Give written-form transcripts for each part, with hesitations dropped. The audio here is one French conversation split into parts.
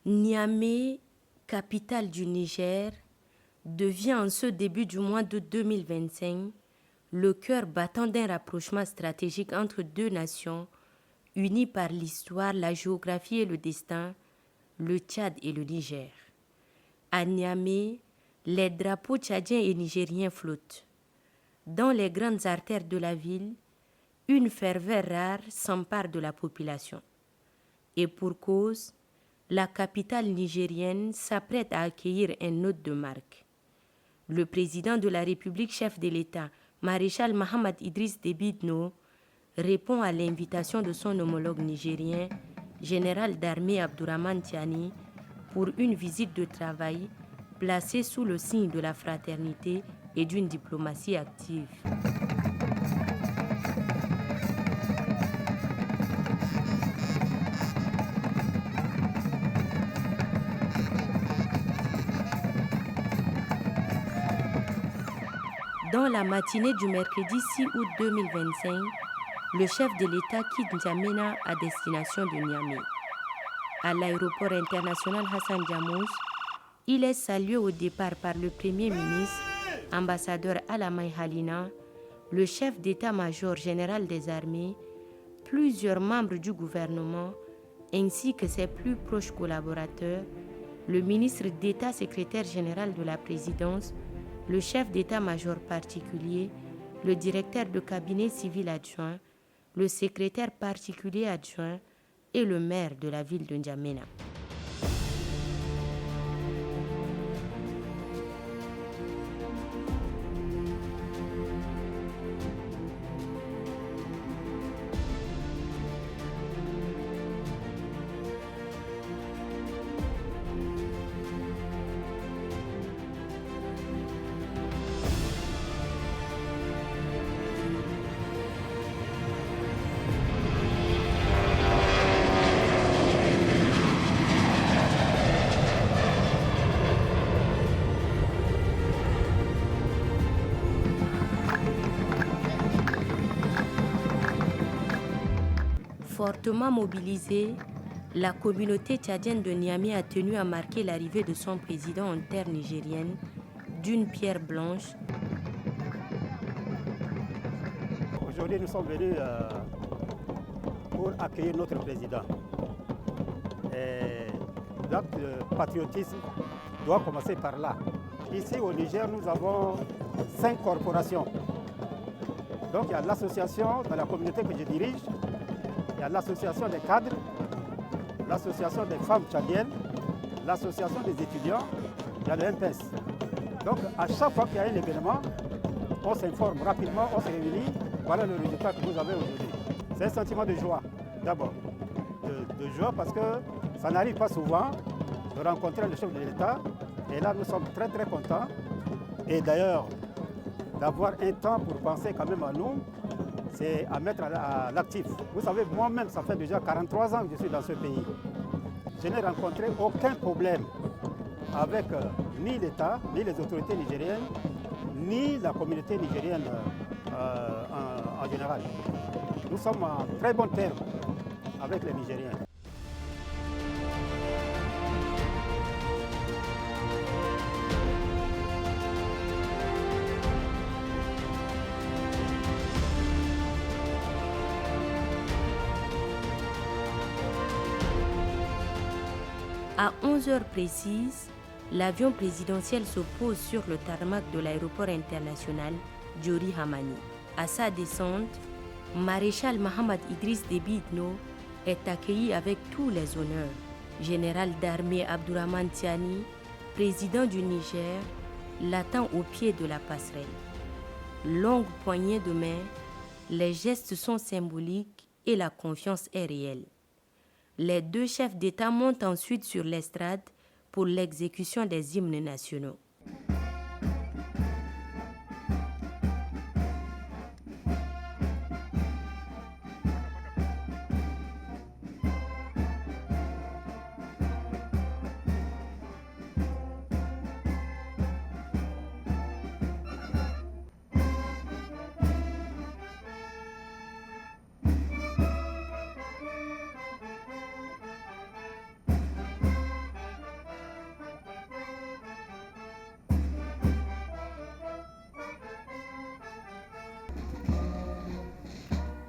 Niamey, capitale du Niger, devient en ce début du mois d'août 2025 le cœur battant d'un rapprochement stratégique entre deux nations unies par l'histoire, la géographie et le destin, le Tchad et le Niger. À Niamey, les drapeaux tchadiens et nigériens flottent. Dans les grandes artères de la ville, une ferveur rare s'empare de la population. Et pour cause, la capitale nigérienne s'apprête à accueillir un hôte de marque. Le président de la République, chef de l'État, maréchal Mohamed Idriss Déby Itno, répond à l'invitation de son homologue nigérien, général d'armée Abdourahmane Tiani, pour une visite de travail placée sous le signe de la fraternité et d'une diplomatie active. Dans la matinée du mercredi 6 août 2025, le chef de l'État quitte N'Djamena à destination de Niamey. À l'aéroport international Hassan Diamous, il est salué au départ par le Premier ministre, ambassadeur Alamay Halina, le chef d'état-major général des armées, plusieurs membres du gouvernement, ainsi que ses plus proches collaborateurs, le ministre d'État secrétaire général de la présidence, le chef d'état-major particulier, le directeur de cabinet civil adjoint, le secrétaire particulier adjoint et le maire de la ville de N'Djamena. Fortement mobilisée, la communauté tchadienne de Niamey a tenu à marquer l'arrivée de son président en terre nigérienne d'une pierre blanche. Aujourd'hui, nous sommes venus pour accueillir notre président. L'acte de patriotisme doit commencer par là. Ici au Niger, nous avons 5 corporations. Donc il y a l'association de la communauté que je dirige, il y a l'association des cadres, l'association des femmes tchadiennes, l'association des étudiants, il y a le MPS. Donc à chaque fois qu'il y a un événement, on s'informe rapidement, on se réunit, voilà le résultat que vous avez aujourd'hui. C'est un sentiment de joie, d'abord. De joie parce que ça n'arrive pas souvent de rencontrer le chef de l'État. Et là, nous sommes très très contents. Et d'ailleurs, d'avoir un temps pour penser quand même à nous, c'est à mettre à l'actif. Vous savez, moi-même, ça fait déjà 43 ans que je suis dans ce pays. Je n'ai rencontré aucun problème avec ni l'État, ni les autorités nigériennes, ni la communauté nigérienne en général. Nous sommes en très bon terme avec les Nigériens. À 11h précises, l'avion présidentiel se pose sur le tarmac de l'aéroport international Diori Hamani. À sa descente, maréchal Mohamed Idriss Déby Itno est accueilli avec tous les honneurs. Général d'armée Abdourahmane Tiani, président du Niger, l'attend au pied de la passerelle. Longue poignée de main, les gestes sont symboliques et la confiance est réelle. Les deux chefs d'État montent ensuite sur l'estrade pour l'exécution des hymnes nationaux.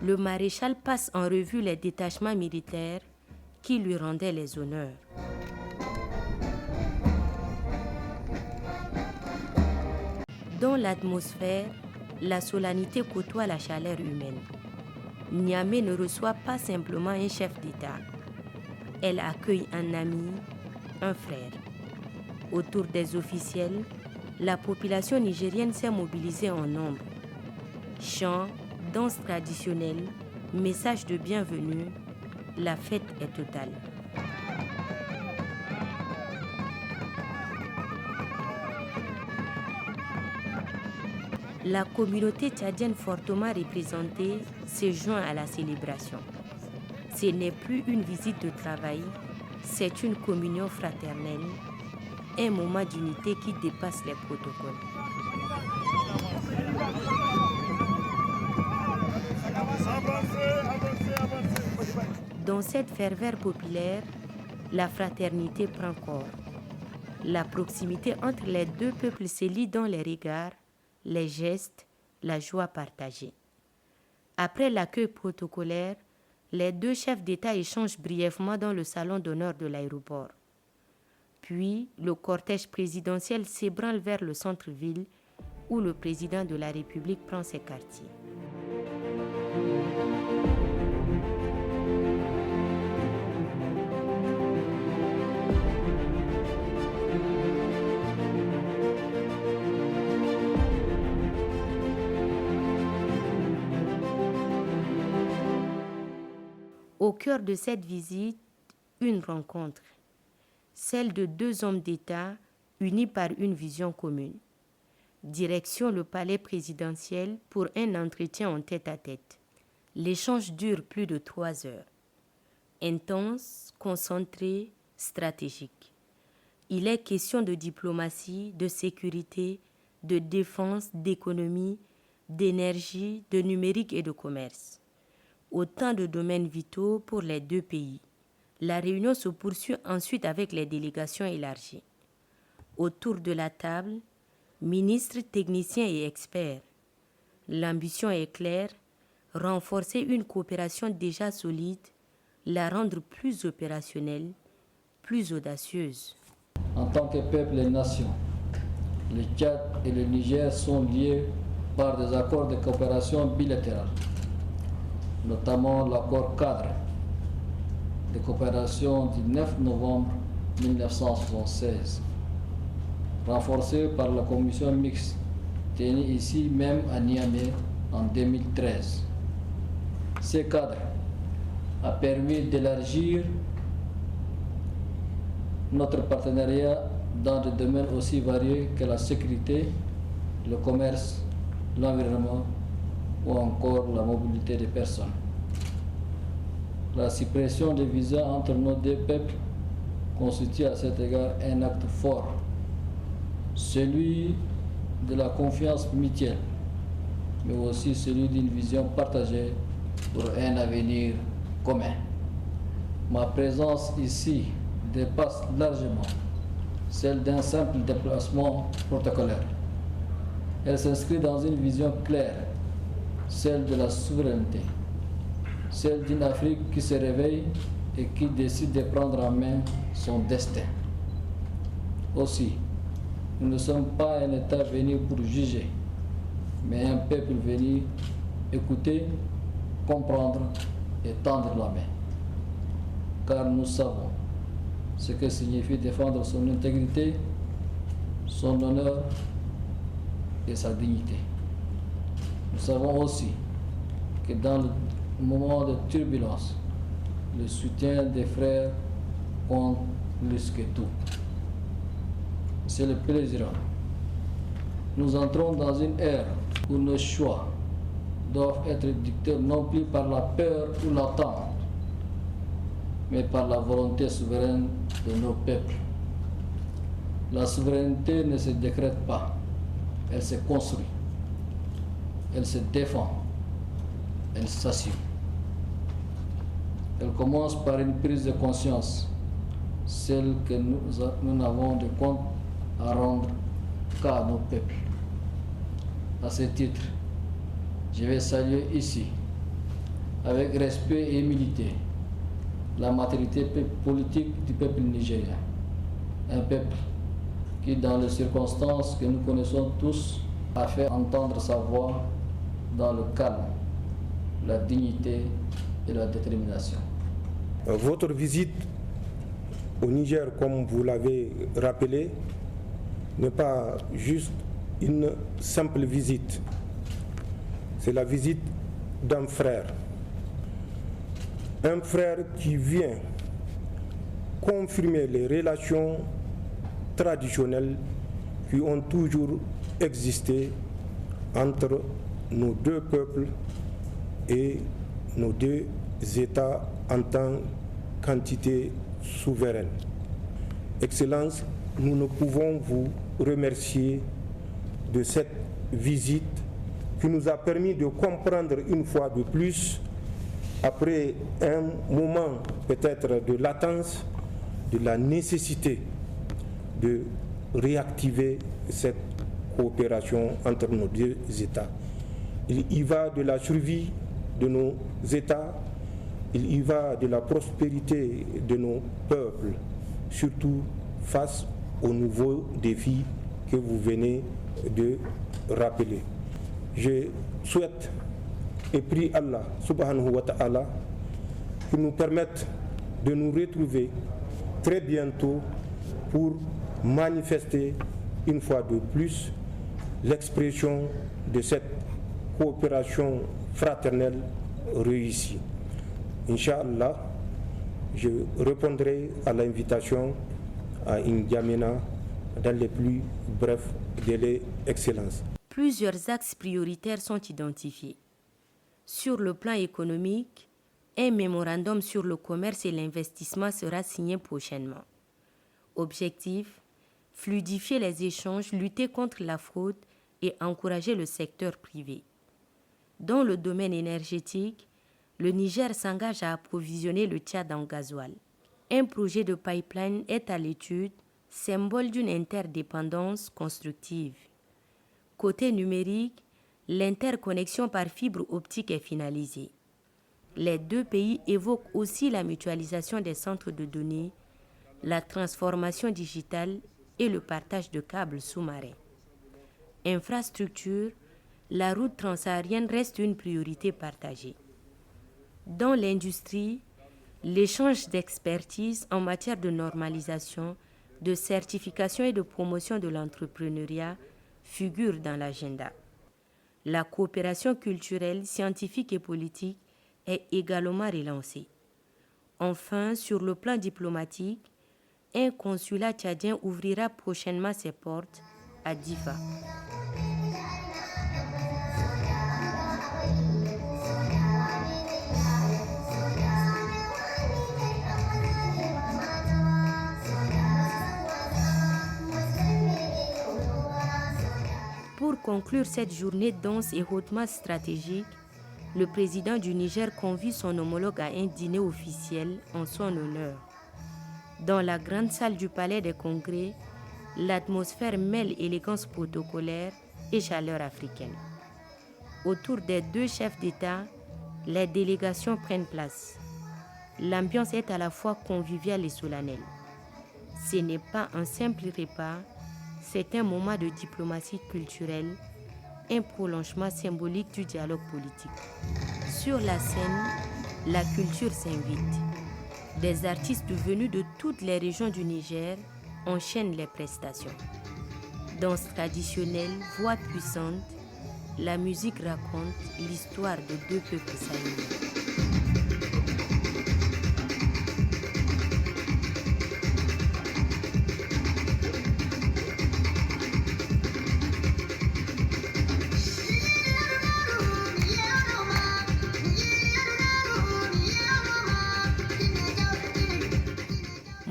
le maréchal passe en revue les détachements militaires qui lui rendaient les honneurs. Dans l'atmosphère, la solennité côtoie la chaleur humaine. Niamey ne reçoit pas simplement un chef d'État. Elle accueille un ami, un frère. Autour des officiels, la population nigérienne s'est mobilisée en nombre. Chants, danses traditionnelles, messages de bienvenue, la fête est totale. La communauté tchadienne fortement représentée se joint à la célébration. Ce n'est plus une visite de travail, c'est une communion fraternelle, un moment d'unité qui dépasse les protocoles. Dans cette ferveur populaire, la fraternité prend corps. La proximité entre les deux peuples se lie dans les regards, les gestes, la joie partagée. Après l'accueil protocolaire, les deux chefs d'État échangent brièvement dans le salon d'honneur de l'aéroport. Puis, le cortège présidentiel s'ébranle vers le centre-ville où le président de la République prend ses quartiers. Au cœur de cette visite, une rencontre, celle de deux hommes d'État unis par une vision commune. Direction le palais présidentiel pour un entretien en tête-à-tête. L'échange dure plus de 3 heures. Intense, concentré, stratégique. Il est question de diplomatie, de sécurité, de défense, d'économie, d'énergie, de numérique et de commerce. Autant de domaines vitaux pour les deux pays. La réunion se poursuit ensuite avec les délégations élargies. Autour de la table, ministres, techniciens et experts. L'ambition est claire, renforcer une coopération déjà solide, la rendre plus opérationnelle, plus audacieuse. En tant que peuple et nation, le Tchad et le Niger sont liés par des accords de coopération bilatérale, notamment l'accord cadre de coopération du 9 novembre 1976, renforcé par la commission mixte tenue ici même à Niamey en 2013. Ce cadre a permis d'élargir notre partenariat dans des domaines aussi variés que la sécurité, le commerce, l'environnement ou encore la mobilité des personnes. La suppression des visas entre nos deux peuples constitue à cet égard un acte fort, celui de la confiance mutuelle, mais aussi celui d'une vision partagée pour un avenir commun. Ma présence ici dépasse largement celle d'un simple déplacement protocolaire. Elle s'inscrit dans une vision claire, celle de la souveraineté, celle d'une Afrique qui se réveille et qui décide de prendre en main son destin. Aussi, nous ne sommes pas un État venu pour juger, mais un peuple venu écouter, comprendre et tendre la main. Car nous savons ce que signifie défendre son intégrité, son honneur et sa dignité. Nous savons aussi que dans le moment de turbulence, le soutien des frères compte plus que tout. C'est le plaisir. Nous entrons dans une ère où nos choix doivent être dictés non plus par la peur ou l'attente, mais par la volonté souveraine de nos peuples. La souveraineté ne se décrète pas, elle se construit, elle se défend, elle s'assume. Elle commence par une prise de conscience, celle que nous n'avons de compte à rendre qu'à nos peuples. À ce titre, je vais saluer ici avec respect et humilité la maturité politique du peuple nigérien. Un peuple qui, dans les circonstances que nous connaissons tous, a fait entendre sa voix dans le calme, la dignité et la détermination. Votre visite au Niger, comme vous l'avez rappelé, n'est pas juste une simple visite. C'est la visite d'un frère. Un frère qui vient confirmer les relations traditionnelles qui ont toujours existé entre nos deux peuples et nos deux États en tant qu'entité souveraine. Excellence, nous ne pouvons vous remercier de cette visite qui nous a permis de comprendre une fois de plus, après un moment peut-être de latence, de la nécessité de réactiver cette coopération entre nos deux États. Il y va de la survie de nos États, il y va de la prospérité de nos peuples, surtout face aux nouveaux défis que vous venez de rappeler. Je souhaite et prie Allah subhanahu wa ta'ala qu'il nous permette de nous retrouver très bientôt pour manifester une fois de plus l'expression de cette coopération fraternelle réussie. Inch'Allah, je répondrai à l'invitation à N'Djamena dans les plus brefs délais, Excellence. Plusieurs axes prioritaires sont identifiés. Sur le plan économique, un mémorandum sur le commerce et l'investissement sera signé prochainement. Objectif, fluidifier les échanges, lutter contre la fraude et encourager le secteur privé. Dans le domaine énergétique, le Niger s'engage à approvisionner le Tchad en gasoil. Un projet de pipeline est à l'étude, symbole d'une interdépendance constructive. Côté numérique, l'interconnexion par fibre optique est finalisée. Les deux pays évoquent aussi la mutualisation des centres de données, la transformation digitale et le partage de câbles sous-marins. Infrastructure, la route transsaharienne reste une priorité partagée. Dans l'industrie, l'échange d'expertise en matière de normalisation, de certification et de promotion de l'entrepreneuriat figure dans l'agenda. La coopération culturelle, scientifique et politique est également relancée. Enfin, sur le plan diplomatique, un consulat tchadien ouvrira prochainement ses portes à Difa. Pour conclure cette journée dense et hautement stratégique, le président du Niger convie son homologue à un dîner officiel en son honneur. Dans la grande salle du Palais des Congrès, l'atmosphère mêle élégance protocolaire et chaleur africaine. Autour des deux chefs d'État, les délégations prennent place. L'ambiance est à la fois conviviale et solennelle. Ce n'est pas un simple repas, c'est un moment de diplomatie culturelle, un prolongement symbolique du dialogue politique. Sur la scène, la culture s'invite. Des artistes venus de toutes les régions du Niger enchaînent les prestations. Danse traditionnelle, voix puissante, la musique raconte l'histoire de deux peuples sahéliens.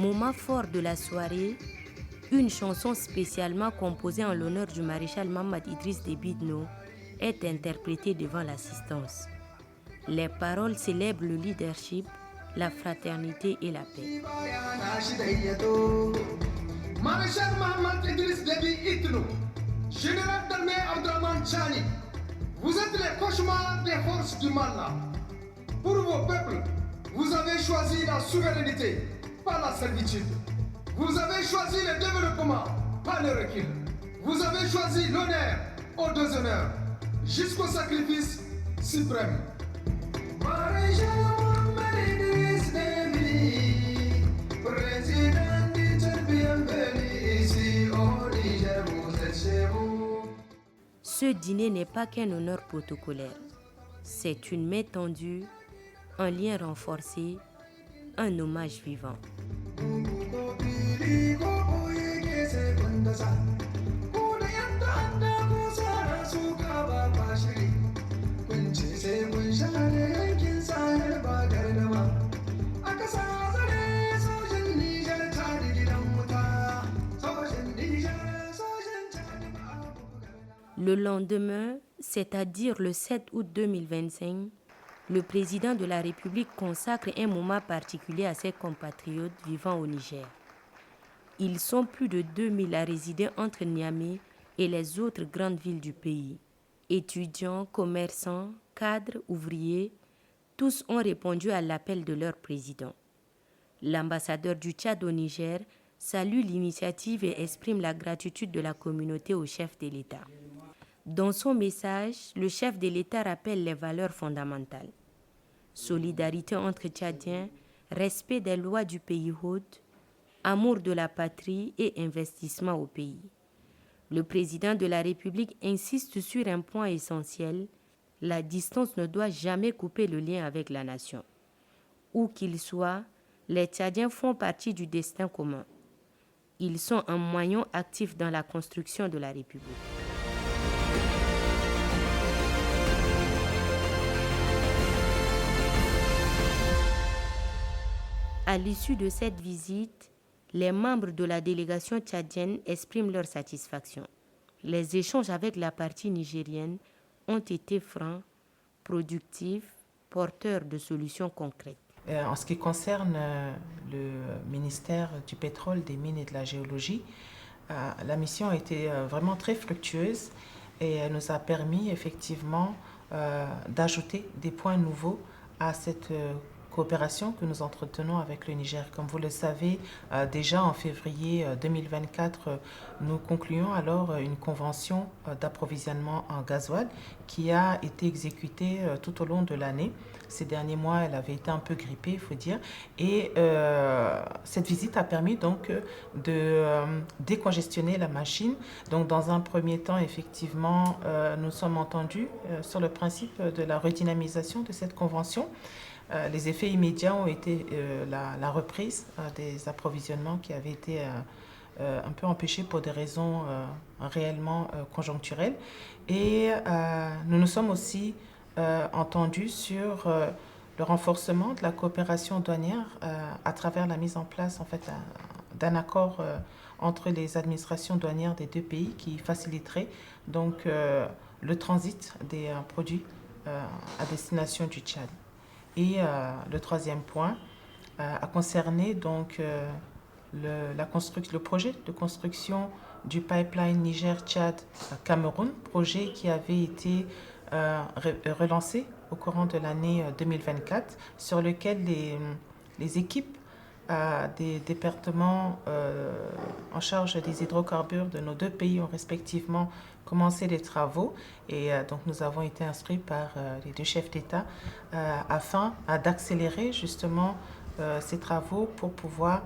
Moment fort de la soirée, une chanson spécialement composée en l'honneur du maréchal Mamad Idriss Déby Itno est interprétée devant l'assistance. Les paroles célèbrent le leadership, la fraternité et la paix. Maréchal Mamad Idriss Déby Itno, général d'armée Abdraman Chani, vous êtes les cauchemars des forces du mal. Pour vos peuples, vous avez choisi la souveraineté, pas la servitude. Vous avez choisi le développement, pas le recul. Vous avez choisi l'honneur au déshonneur, jusqu'au sacrifice suprême. Ce dîner n'est pas qu'un honneur protocolaire. C'est une main tendue, un lien renforcé, un hommage vivant. Le lendemain, c'est-à-dire le 7 août 2025, le président de la République consacre un moment particulier à ses compatriotes vivant au Niger. Ils sont plus de 2000 à résider entre Niamey et les autres grandes villes du pays. Étudiants, commerçants, cadres, ouvriers, tous ont répondu à l'appel de leur président. L'ambassadeur du Tchad au Niger salue l'initiative et exprime la gratitude de la communauté au chef de l'État. Dans son message, le chef de l'État rappelle les valeurs fondamentales. Solidarité entre Tchadiens, respect des lois du pays hôte, amour de la patrie et investissement au pays. Le président de la République insiste sur un point essentiel, la distance ne doit jamais couper le lien avec la nation. Où qu'ils soient, les Tchadiens font partie du destin commun. Ils sont un maillon actif dans la construction de la République. À l'issue de cette visite, les membres de la délégation tchadienne expriment leur satisfaction. Les échanges avec la partie nigérienne ont été francs, productifs, porteurs de solutions concrètes. En ce qui concerne le ministère du pétrole, des mines et de la géologie, la mission a été vraiment très fructueuse et elle nous a permis effectivement d'ajouter des points nouveaux à cette coopération que nous entretenons avec le Niger. Comme vous le savez, déjà en février 2024, nous concluons alors une convention d'approvisionnement en gasoil qui a été exécutée tout au long de l'année. Ces derniers mois, elle avait été un peu grippée, il faut dire. Et cette visite a permis donc de décongestionner la machine. Donc dans un premier temps, effectivement, nous sommes entendus sur le principe de la redynamisation de cette convention. Les effets immédiats ont été la reprise des approvisionnements qui avaient été un peu empêchés pour des raisons réellement conjoncturelles. Et nous nous sommes aussi entendus sur le renforcement de la coopération douanière à travers la mise en place en fait, d'un accord entre les administrations douanières des deux pays qui faciliterait donc, le transit des produits à destination du Tchad. Et le troisième point a concerné donc, le projet de construction du pipeline Niger-Tchad-Cameroun, projet qui avait été relancé au courant de l'année 2024, sur lequel les équipes des départements en charge des hydrocarbures de nos deux pays ont respectivement commencé les travaux et donc nous avons été inscrits par les deux chefs d'État afin d'accélérer justement ces travaux pour pouvoir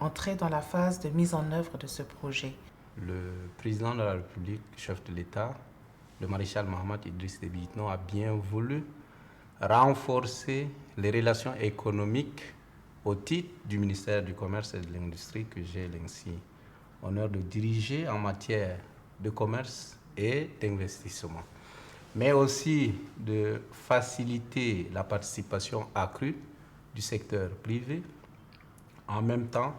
entrer dans la phase de mise en œuvre de ce projet. Le président de la République, chef de l'État, le maréchal Mohamed Idriss Déby Itno a bien voulu renforcer les relations économiques au titre du ministère du Commerce et de l'Industrie que j'ai l'ainsi honneur de diriger en matière de commerce et d'investissement, mais aussi de faciliter la participation accrue du secteur privé, en même temps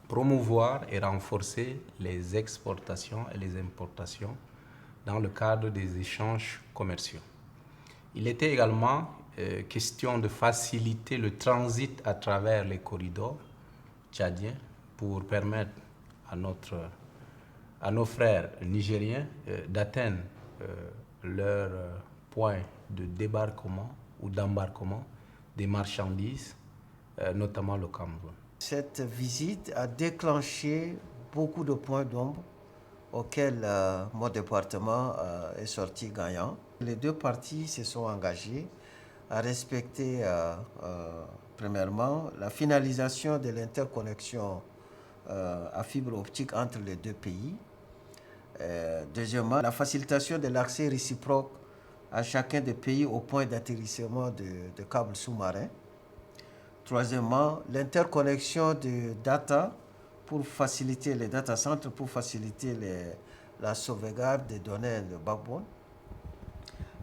promouvoir et renforcer les exportations et les importations dans le cadre des échanges commerciaux. Il était également question de faciliter le transit à travers les corridors tchadiens pour permettre à nos frères nigériens d'atteindre leur point de débarquement ou d'embarquement des marchandises, notamment le Cameroun. Cette visite a déclenché beaucoup de points d'ombre auxquels mon département est sorti gagnant. Les deux parties se sont engagées à respecter, premièrement, la finalisation de l'interconnexion à fibre optique entre les deux pays. Deuxièmement, la facilitation de l'accès réciproque à chacun des pays au point d'atterrissement de câbles sous-marins. Troisièmement, l'interconnexion de data pour faciliter les data centers, pour faciliter la sauvegarde des données de backbone.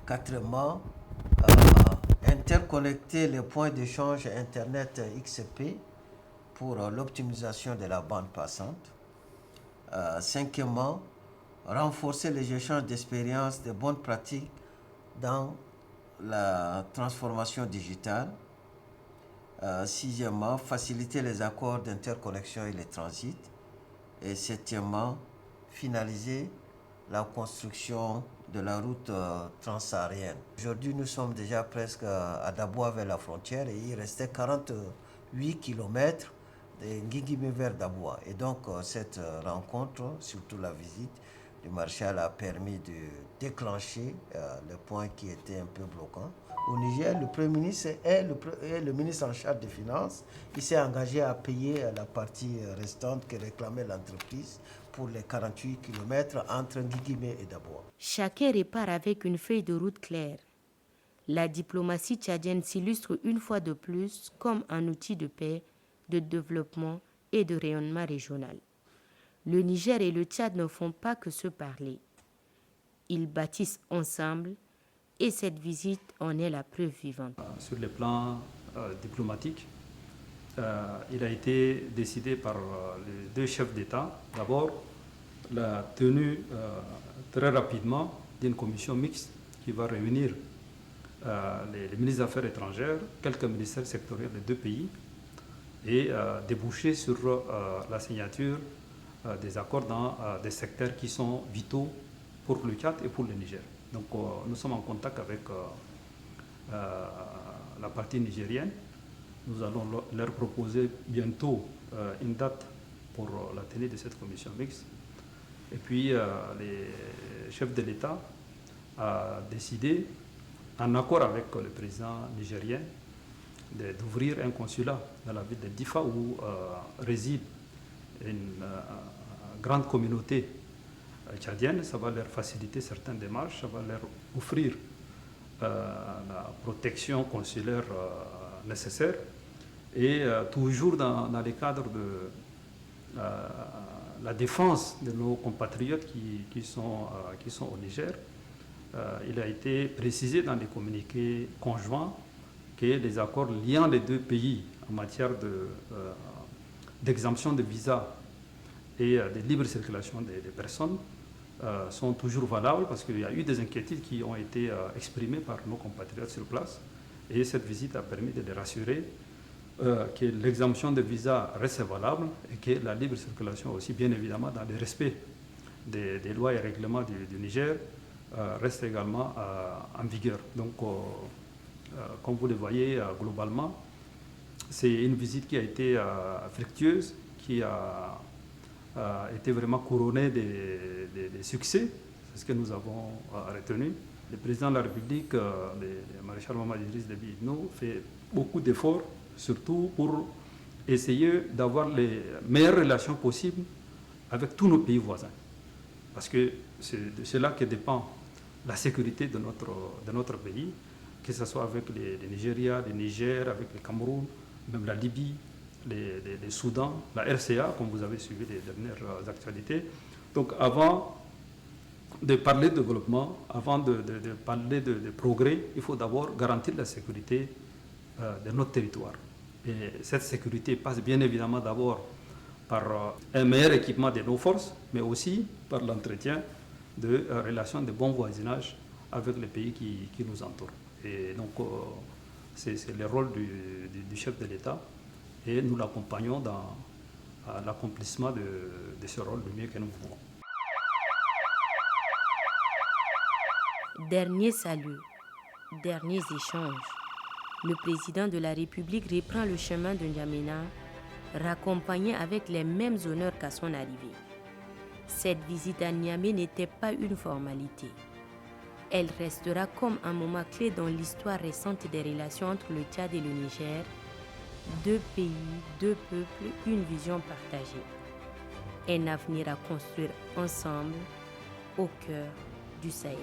Quatrièmement, interconnecter les points d'échange Internet XP pour l'optimisation de la bande passante. Cinquièmement, renforcer les échanges d'expériences, de bonnes pratiques dans la transformation digitale. Sixièmement, faciliter les accords d'interconnexion et les transits. Et septièmement, finaliser la construction de la route transsaharienne. Aujourd'hui, nous sommes déjà presque à Daboua vers la frontière et il restait 48 km de Nguigimé vers Daboua. Et donc, cette rencontre, surtout la visite du maréchal, a permis de déclencher les points qui étaient un peu bloquants. Au Niger, le Premier ministre est le ministre en charge des Finances. Il s'est engagé à payer la partie restante que réclamait l'entreprise pour les 48 km entre Nguigimé et Daboua. Chacun repart avec une feuille de route claire. La diplomatie tchadienne s'illustre une fois de plus comme un outil de paix, de développement et de rayonnement régional. Le Niger et le Tchad ne font pas que se parler. Ils bâtissent ensemble et cette visite en est la preuve vivante. Sur le plan diplomatique, il a été décidé par les deux chefs d'État, d'abord la tenue très rapidement d'une commission mixte qui va réunir les ministres des Affaires étrangères, quelques ministères sectoriels des deux pays et déboucher sur la signature des accords dans des secteurs qui sont vitaux pour le Tchad et pour le Niger. Donc nous sommes en contact avec la partie nigérienne. Nous allons leur proposer bientôt une date pour la tenue de cette commission mixte. Et puis les chefs de l'État ont décidé, en accord avec le président nigérien, d'ouvrir un consulat dans la ville de Difa où réside une grande communauté tchadienne. Ça va leur faciliter certaines démarches, ça va leur offrir la protection consulaire nécessaire. Et toujours dans le cadre de la défense de nos compatriotes qui sont au Niger, il a été précisé dans les communiqués conjoints que les accords liant les deux pays en matière d'exemption de visa et de libre circulation des personnes sont toujours valables parce qu'il y a eu des inquiétudes qui ont été exprimées par nos compatriotes sur place. Et cette visite a permis de les rassurer que l'exemption de visa reste valable et que la libre circulation aussi, bien évidemment, dans le respect des lois et règlements du Niger, reste également en vigueur. Donc, comme vous le voyez globalement, c'est une visite qui a été fructueuse, qui a été vraiment couronnée des succès. C'est ce que nous avons retenu. Le président de la République, le maréchal Mohamed Idriss Déby Itno, fait beaucoup d'efforts, surtout pour essayer d'avoir les meilleures relations possibles avec tous nos pays voisins. Parce que c'est de cela que dépend la sécurité de notre pays, que ce soit avec le Nigeria, le Niger, avec le Cameroun, même la Libye, le Soudan, la RCA, comme vous avez suivi les dernières actualités. Donc avant de parler de développement, avant de parler de progrès, il faut d'abord garantir la sécurité de notre territoire. Et cette sécurité passe bien évidemment d'abord par un meilleur équipement de nos forces, mais aussi par l'entretien de relations de bon voisinage avec les pays qui nous entourent. Et donc, c'est le rôle du chef de l'État et nous l'accompagnons dans l'accomplissement de ce rôle le mieux que nous pouvons. Dernier salut, derniers échanges. le président de la République reprend le chemin de N'Djamena, raccompagné avec les mêmes honneurs qu'à son arrivée. Cette visite à Niamey n'était pas une formalité. Elle restera comme un moment clé dans l'histoire récente des relations entre le Tchad et le Niger. 2 pays, 2 peuples, une vision partagée. Un avenir à construire ensemble au cœur du Sahel.